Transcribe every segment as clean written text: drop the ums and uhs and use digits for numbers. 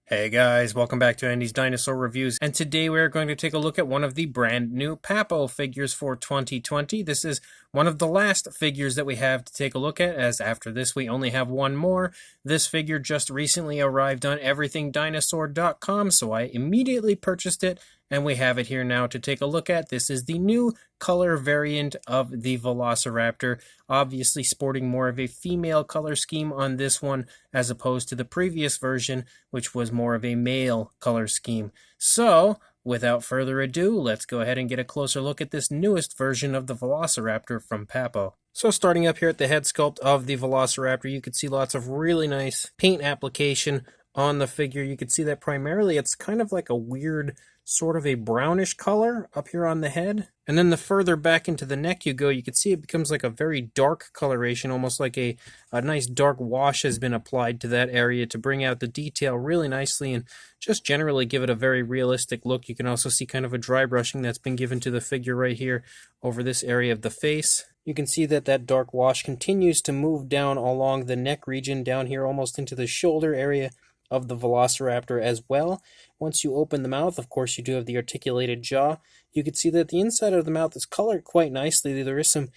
Hey guys, welcome back to Andy's Dinosaur Reviews, and today we're going to take a look at one of the brand new Papo figures for 2020. This is one of the last figures that we have to take a look at, as after this we only have one more. This figure just recently arrived on everythingdinosaur.com, so I immediately purchased it, and we have it here now to take a look at. This is the new color variant of the Velociraptor, obviously sporting more of a female color scheme on this one as opposed to the previous version, which was more of a male color scheme. So, without further ado, let's go ahead and get a closer look at this newest version of the Velociraptor from Papo. So starting up here at the head sculpt of the Velociraptor, you can see lots of really nice paint application on the figure. You can see that primarily it's kind of like a weird sort of a brownish color up here on the head. And then the further back into the neck you go, you can see it becomes like a very dark coloration, almost like a nice dark wash has been applied to that area to bring out the detail really nicely and just generally give it a very realistic look. You can also see kind of a dry brushing that's been given to the figure right here over this area of the face. You can see that that dark wash continues to move down along the neck region, down here almost into the shoulder area of the Velociraptor as well. Once you open the mouth, of course, you do have the articulated jaw. You can see that the inside of the mouth is colored quite nicely. There is some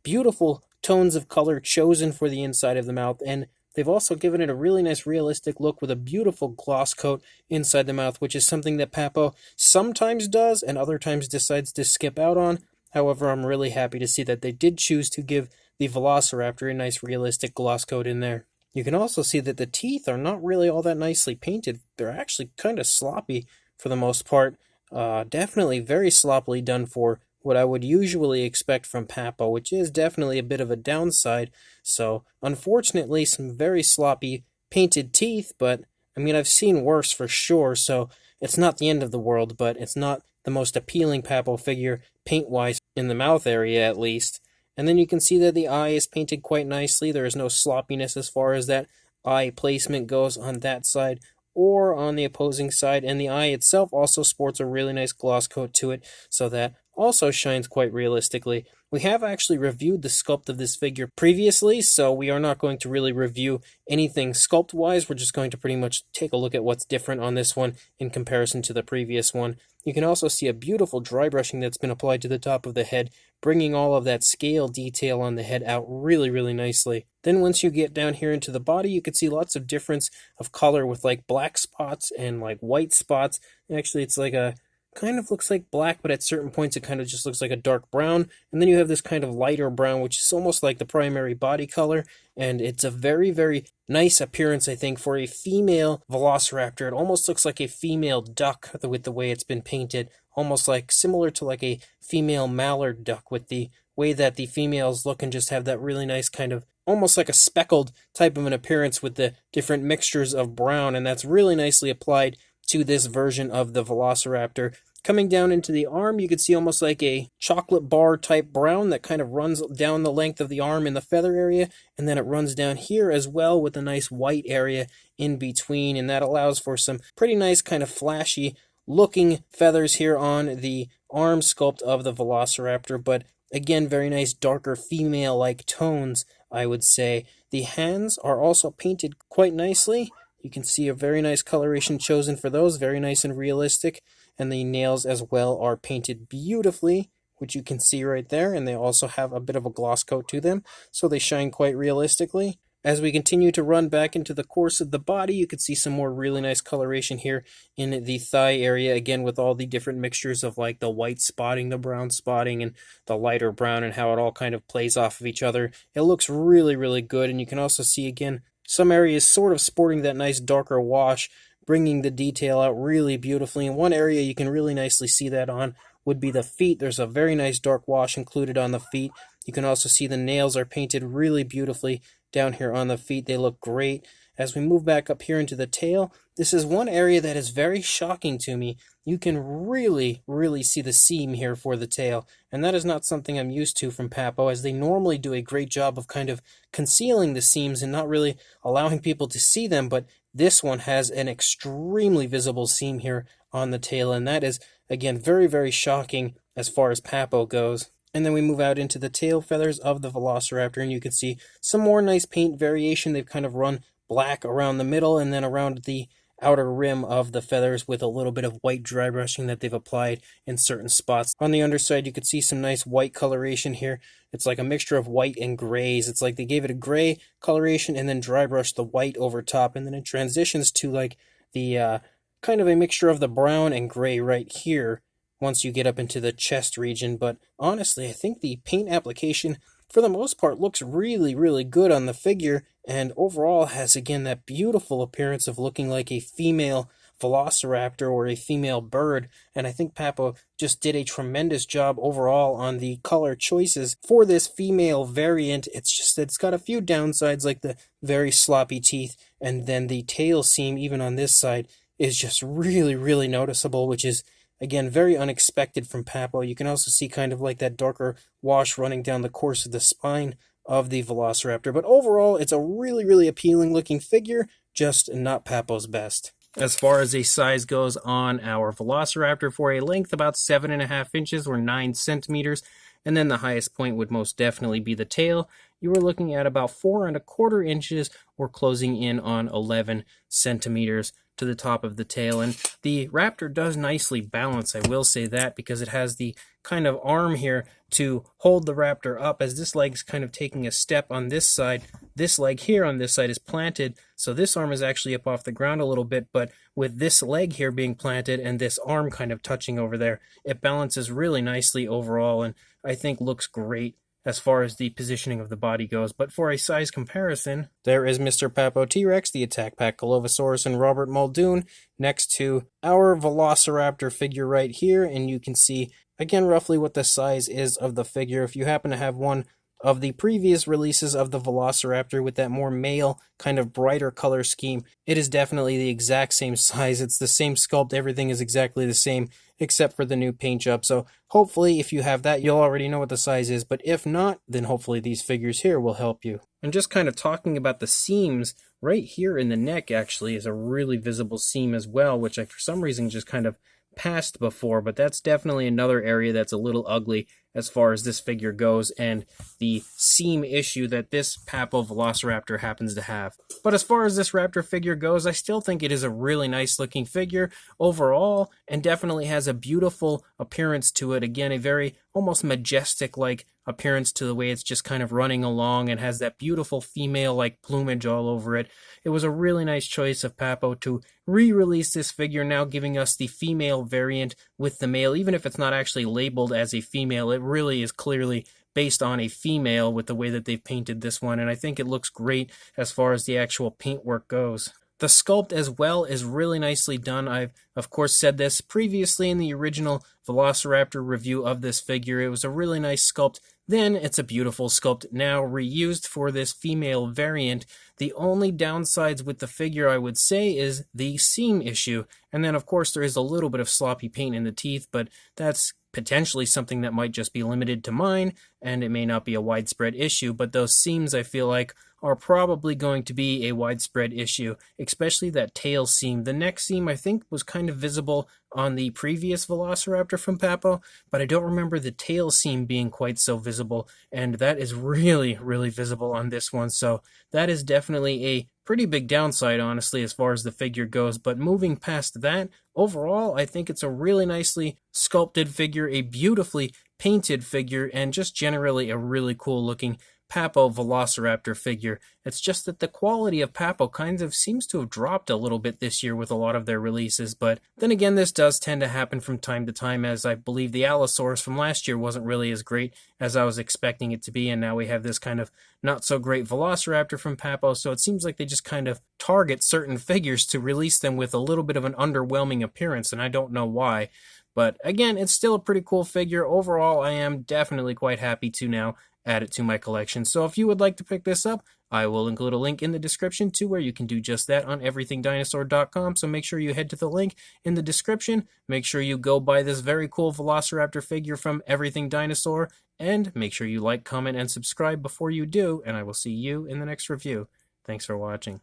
beautiful tones of color chosen for the inside of the mouth, and they've also given it a really nice realistic look with a beautiful gloss coat inside the mouth, which is something that Papo sometimes does and other times decides to skip out on. However, I'm really happy to see that they did choose to give the Velociraptor a nice realistic gloss coat in there. You can also see that the teeth are not really all that nicely painted. They're actually kind of sloppy for the most part. Definitely very sloppily done for what I would usually expect from Papo, which is definitely a bit of a downside. So, unfortunately, some very sloppy painted teeth, but I mean, I've seen worse for sure, so it's not the end of the world, but it's not the most appealing Papo figure paint-wise, in the mouth area at least. And then you can see that the eye is painted quite nicely. There is no sloppiness as far as that eye placement goes on that side or on the opposing side. And the eye itself also sports a really nice gloss coat to it, so that also shines quite realistically. We have actually reviewed the sculpt of this figure previously, so we are not going to really review anything sculpt-wise. We're just going to pretty much take a look at what's different on this one in comparison to the previous one. You can also see a beautiful dry brushing that's been applied to the top of the head, bringing all of that scale detail on the head out really, really nicely. Then once you get down here into the body, you can see lots of difference of color with like black spots and like white spots. Actually, it's like a kind of looks like black, but at certain points it kind of just looks like a dark brown. And then you have this kind of lighter brown, which is almost like the primary body color. And it's a very, very nice appearance, I think, for a female Velociraptor. It almost looks like a female duck with the way it's been painted. Almost like similar to like a female mallard duck with the way that the females look and just have that really nice kind of almost like a speckled type of an appearance with the different mixtures of brown. And that's really nicely applied to this version of the Velociraptor. Coming down into the arm, you can see almost like a chocolate bar type brown that kind of runs down the length of the arm in the feather area, and then it runs down here as well with a nice white area in between, and that allows for some pretty nice kind of flashy looking feathers here on the arm sculpt of the Velociraptor, but again, very nice darker female-like tones, I would say. The hands are also painted quite nicely. You can see a very nice coloration chosen for those, very nice and realistic. And the nails as well are painted beautifully, which you can see right there. And they also have a bit of a gloss coat to them, so they shine quite realistically. As we continue to run back into the course of the body, you can see some more really nice coloration here in the thigh area, again with all the different mixtures of like the white spotting, the brown spotting, and the lighter brown, and how it all kind of plays off of each other. It looks really, really good, and you can also see again some areas sort of sporting that nice darker wash, bringing the detail out really beautifully. In one area you can really nicely see that on would be the feet. There's a very nice dark wash included on the feet. You can also see the nails are painted really beautifully down here on the feet. They look great. As we move back up here into the tail, this is one area that is very shocking to me. You can really, really see the seam here for the tail, and that is not something I'm used to from Papo, as they normally do a great job of kind of concealing the seams and not really allowing people to see them, but this one has an extremely visible seam here on the tail, and that is, again, very, very shocking as far as Papo goes. And then we move out into the tail feathers of the Velociraptor, and you can see some more nice paint variation. They've kind of run black around the middle and then around the outer rim of the feathers with a little bit of white dry brushing that they've applied in certain spots. On the underside, you could see some nice white coloration here. It's like a mixture of white and grays. It's like they gave it a gray coloration and then dry brushed the white over top, and then it transitions to like the kind of a mixture of the brown and gray right here once you get up into the chest region. But honestly, I think the paint application for the most part looks really, really good on the figure, and overall has again that beautiful appearance of looking like a female velociraptor or a female bird. And I think Papo just did a tremendous job overall on the color choices for this female variant. It's just that it's got a few downsides, like the very sloppy teeth, and then the tail seam even on this side is just really, really noticeable, which is again very unexpected from Papo. You can also see kind of like that darker wash running down the course of the spine of the Velociraptor. But overall, it's a really, really appealing looking figure, just not Papo's best. As far as a size goes on our Velociraptor, for a length about 7.5 inches or 9 centimeters, and then the highest point would most definitely be the tail. You were looking at about 4.25 inches or closing in on 11 centimeters to the top of the tail. And the raptor does nicely balance, I will say that, because it has the kind of arm here to hold the raptor up, as this leg's kind of taking a step on this side. This leg here on this side is planted, so this arm is actually up off the ground a little bit, but with this leg here being planted and this arm kind of touching over there, it balances really nicely overall, and I think looks great as far as the positioning of the body goes. But for a size comparison, there is Mr. Papo T-Rex, the Attack Pack Golovosaurus, and Robert Muldoon next to our Velociraptor figure right here, and you can see again roughly what the size is of the figure. If you happen to have one of the previous releases of the Velociraptor with that more male, kind of brighter color scheme, it is definitely the exact same size. It's the same sculpt, everything is exactly the same, except for the new paint job. So hopefully if you have that, you'll already know what the size is, but if not, then hopefully these figures here will help you. And just kind of talking about the seams, right here in the neck actually is a really visible seam as well, which I for some reason just kind of passed before, but that's definitely another area that's a little ugly as far as this figure goes, and the seam issue that this Papo Velociraptor happens to have. But as far as this raptor figure goes, I still think it is a really nice looking figure overall, and definitely has a beautiful appearance to it. Again, a very almost majestic like appearance to the way it's just kind of running along, and has that beautiful female like plumage all over it. It was a really nice choice of Papo to re-release this figure, now giving us the female variant with the male. Even if it's not actually labeled as a female, it really is clearly based on a female with the way that they've painted this one, and I think it looks great as far as the actual paintwork goes. The sculpt as well is really nicely done. I've, of course, said this previously in the original Velociraptor review of this figure. It was a really nice sculpt. Then it's a beautiful sculpt now reused for this female variant. The only downsides with the figure, I would say, is the seam issue. And then, of course, there is a little bit of sloppy paint in the teeth, but that's potentially something that might just be limited to mine, and it may not be a widespread issue. But those seams, I feel like, are probably going to be a widespread issue, especially that tail seam. The neck seam, I think, was kind of visible on the previous Velociraptor from Papo, but I don't remember the tail seam being quite so visible, and that is really, really visible on this one. So that is definitely a pretty big downside, honestly, as far as the figure goes. But moving past that, overall, I think it's a really nicely sculpted figure, a beautifully painted figure, and just generally a really cool looking Papo Velociraptor figure. It's just that the quality of Papo kind of seems to have dropped a little bit this year with a lot of their releases, but then again, this does tend to happen from time to time, as I believe the Allosaurus from last year wasn't really as great as I was expecting it to be, and now we have this kind of not so great Velociraptor from Papo, so it seems like they just kind of target certain figures to release them with a little bit of an underwhelming appearance, and I don't know why. But again, it's still a pretty cool figure. Overall, I am definitely quite happy to now add it to my collection. So if you would like to pick this up, I will include a link in the description to where you can do just that on everythingdinosaur.com. So make sure you head to the link in the description. Make sure you go buy this very cool Velociraptor figure from Everything Dinosaur, and make sure you like, comment, and subscribe before you do, and I will see you in the next review. Thanks for watching.